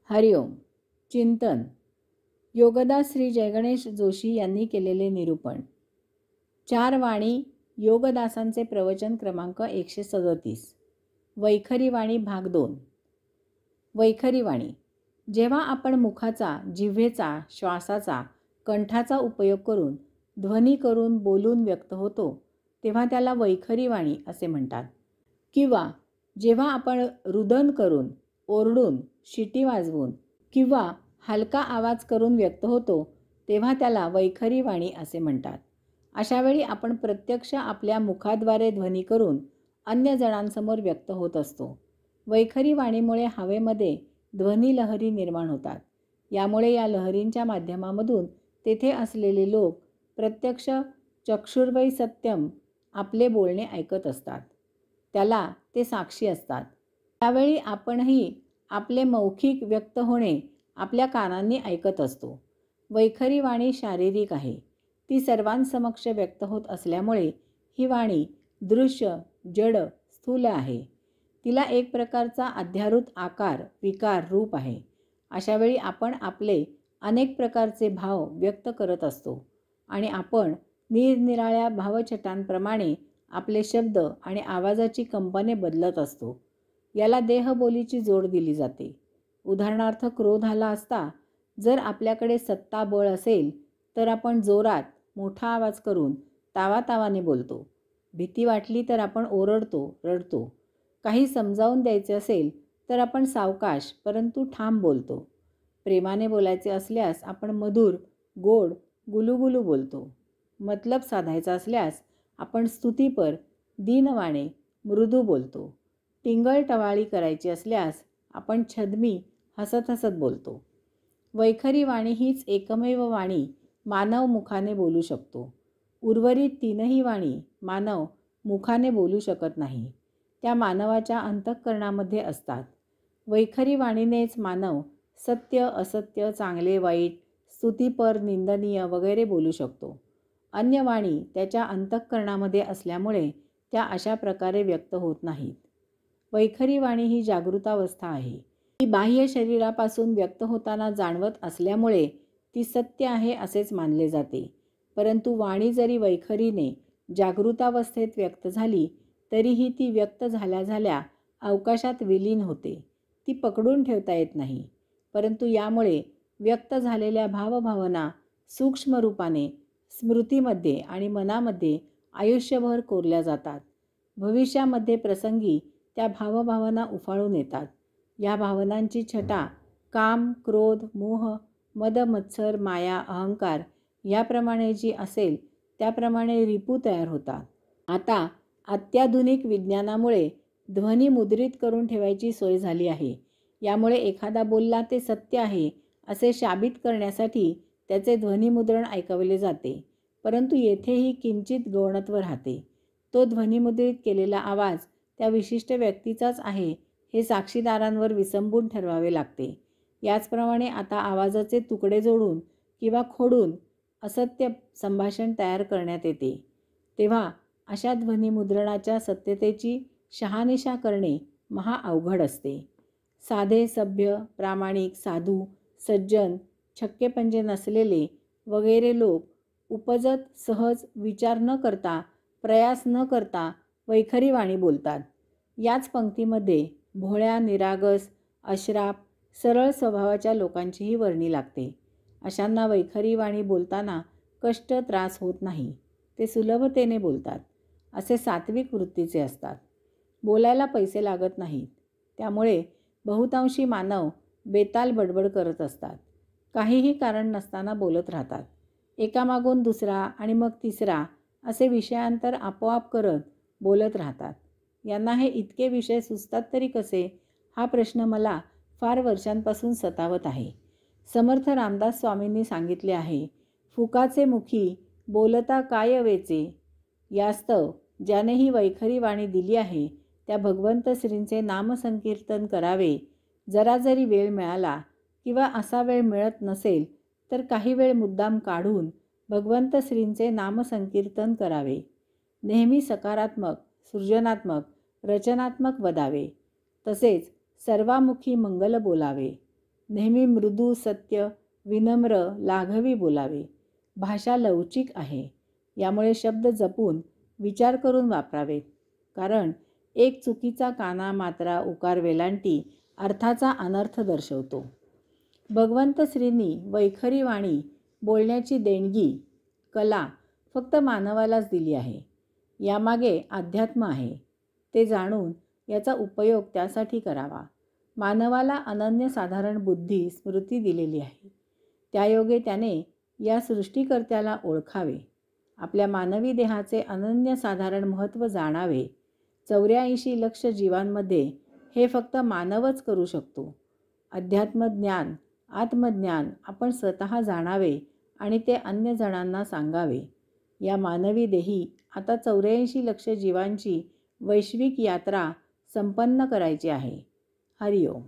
हरिओम. चिंतन. योगदास श्री जयगणेश जोशी यांनी केलेले निरूपण. 4 वाणी योगदासांचे प्रवचन क्रमांक 137. वैखरी वाणी भाग 2. वैखरी वाणी. जेव्हा आपण मुखाचा, जिव्हेचा, श्वासाचा, कंठाचा उपयोग करून ध्वनी करून बोलून व्यक्त होतो तेव्हा त्याला वैखरी वाणी असे म्हणतात. किंवा जेव्हा आपण रुदन करून, ओरडून, शिटी वाजवून किंवा हलका आवाज करून व्यक्त होतो तेव्हा त्याला वैखरी वाणी असे म्हणतात. अशावेळी आपण प्रत्यक्ष आपल्या मुखाद्वारे ध्वनी करून अन्य जणांसमोर व्यक्त होत असतो. वैखरी वाणीमुळे हवेमध्ये ध्वनी लहरी निर्माण होतात. यामुळे या लहरींच्या माध्यमामधून तेथे असलेले लोक प्रत्यक्ष चक्षुर्वै सत्यम आपले बोलणे ऐकत असतात. त्याला ते साक्षी असतात. त्यावेळी आपणही आपले मौखिक व्यक्त होणे आपल्या कानांनी ऐकत असतो. वैखरी वाणी शारीरिक आहे. ती सर्वांसमक्ष व्यक्त होत असल्यामुळे ही वाणी दृश्य, जड, स्थूल आहे. तिला एक प्रकारचा अध्यारूत आकार, विकार, रूप आहे. अशावेळी आपण आपले अनेक प्रकारचे भाव व्यक्त करत असतो आणि आपण निरनिराळ्या भावछटांप्रमाणे आपले शब्द आणि आवाजाची कंपने बदलत असतो. याला देहबोलीची जोड दिली जाते. उदाहरणार्थ, क्रोध आला असता जर आपल्याकडे सत्ता बळ असेल तर आपण जोरात मोठा आवाज करून तावातावाने बोलतो. भीती वाटली तर आपण ओरडतो, रडतो. काही समजावून द्यायचे असेल तर आपण सावकाश परंतु ठाम बोलतो. प्रेमाने बोलायचे असल्यास आपण मधुर, गोड, गुलुगुलू बोलतो. मतलब साधायचा असल्यास आपण स्तुतीपर, दीनवाणे, मृदू बोलतो. टिंगलटवाळी करायची असल्यास आपण छद्मी, हसत हसत बोलतो. वैखरी वाणी हीच एकमेव वाणी मानव मुखाने बोलू शकतो. उर्वरित तीनही वाणी मानव मुखाने बोलू शकत नाही. त्या मानवाच्या अंतःकरणामध्ये असतात. वैखरी वाणीनेच मानव सत्य, असत्य, चांगले, वाईट, स्तुतीपर, निंदनीय वगैरे बोलू शकतो. अन्य वाणी त्याच्या अंतःकरणामध्ये असल्यामुळे त्या अशा प्रकारे व्यक्त होत नाहीत. वैखरी वाणी ही जागृतावस्था आहे. ती बाह्य शरीरापासून व्यक्त होताना जाणवत असल्यामुळे ती सत्य आहे असेच मानले जाते. परंतु वाणी जरी वैखरीने जागृतावस्थेत व्यक्त झाली तरीही ती व्यक्त झाल्या झाल्या अवकाशात विलीन होते. ती पकडून ठेवता येत नाही. परंतु यामुळे व्यक्त झालेल्या भावभावना सूक्ष्म रूपाने स्मृतीमध्ये आणि मनामध्ये आयुष्यभर कोरल्या जातात. भविष्यामध्ये प्रसंगी त्या भावभावना उफाळून येतात. या भावनांची छटा काम, क्रोध, मोह, मद, मत्सर, माया, अहंकार याप्रमाणे जी असेल त्याप्रमाणे रिपू तयार होतात. आता अत्याधुनिक विज्ञानामुळे ध्वनी मुद्रित करून ठेवायची सोय झाली आहे. यामुळे एखादा बोलला ते सत्य आहे असे शाबित करण्यासाठी त्याचे ध्वनिमुद्रण ऐकवले जाते. परंतु येथेही किंचित गौणत्व राहते. तो ध्वनिमुद्रित केलेला आवाज त्या विशिष्ट व्यक्तीचाच आहे हे साक्षीदारांवर विसंबून ठरवावे लागते. याचप्रमाणे आता आवाजाचे तुकडे जोडून किंवा खोडून असत्य संभाषण तयार करण्यात येते. तेव्हा अशा ध्वनिमुद्रणाच्या सत्यतेची शहानिशा करणे महा अवघड असते. साधे, सभ्य, प्रामाणिक, साधू, सज्जन, छक्केपंजे नसलेले वगैरे लोक उपजत सहज विचार न करता, प्रयास न करता वैखरी वाणी बोलतात. याच पंक्तीमध्ये भोळ्या, निरागस, अश्राप, सरळ स्वभावाच्या लोकांचीही वर्णी लागते. अशांना वैखरी वाणी बोलताना कष्ट, त्रास होत नाही. ते सुलभतेने बोलतात. असे सात्विक वृत्तीचे असतात. बोलायला पैसे लागत नाहीत. त्यामुळे बहुतांशी मानव बेताल बडबड करत असतात. काहीही कारण नसताना बोलत राहतात. एकामागून दुसरा आणि मग तिसरा असे विषयांतर आपोआप करत बोलत राहतात. यांना हे इतके विषय सुचतात तरी कसे, हा प्रश्न मला फार वर्षांपासून सतावत आहे. समर्थ रामदास स्वामींनी सांगितले आहे, फुकाचे मुखी बोलता काय वेचे. यास्तव ज्याने ही वैखरी वाणी दिली आहे त्या भगवंत श्रींचे नामसंकीर्तन करावे. जरा जरी वेळ मिळाला किंवा असा वेळ मिळत नसेल तर काही वेळ मुद्दाम काढून भगवंत श्रींचे नामसंकीर्तन करावे. नेहमी सकारात्मक, सृजनात्मक, रचनात्मक वदावे. तसेच सर्वामुखी मंगल बोलावे. नेहमी मृदू, सत्य, विनम्र, लाघवी बोलावे. भाषा लवचिक आहे. यामुळे शब्द जपून विचार करून वापरावेत. कारण एक चुकीचा काना, मात्रा, उकार, वेलांटी अर्थाचा अनर्थ दर्शवतो. भगवंत श्रींनी वैखरी वाणी बोलण्याची देणगी, कला फक्त मानवालाच दिली आहे. यामागे अध्यात्म आहे. ते जाणून याचा उपयोग त्यासाठी करावा. मानवाला अनन्यसाधारण बुद्धी, स्मृती दिलेली आहे. त्यायोगे त्याने या सृष्टीकर्त्याला ओळखावे. आपल्या मानवी देहाचे अनन्यसाधारण महत्त्व जाणावे. 84 लक्ष जीवांमध्ये हे फक्त मानवच करू शकतो. अध्यात्मज्ञान, आत्मज्ञान आपण स्वतः जाणावे आणि ते अन्य जणांना सांगावे. या मानवी देही आता 84 लक्ष जीवांची वैश्विक यात्रा संपन्न करायची आहे. हरिओम.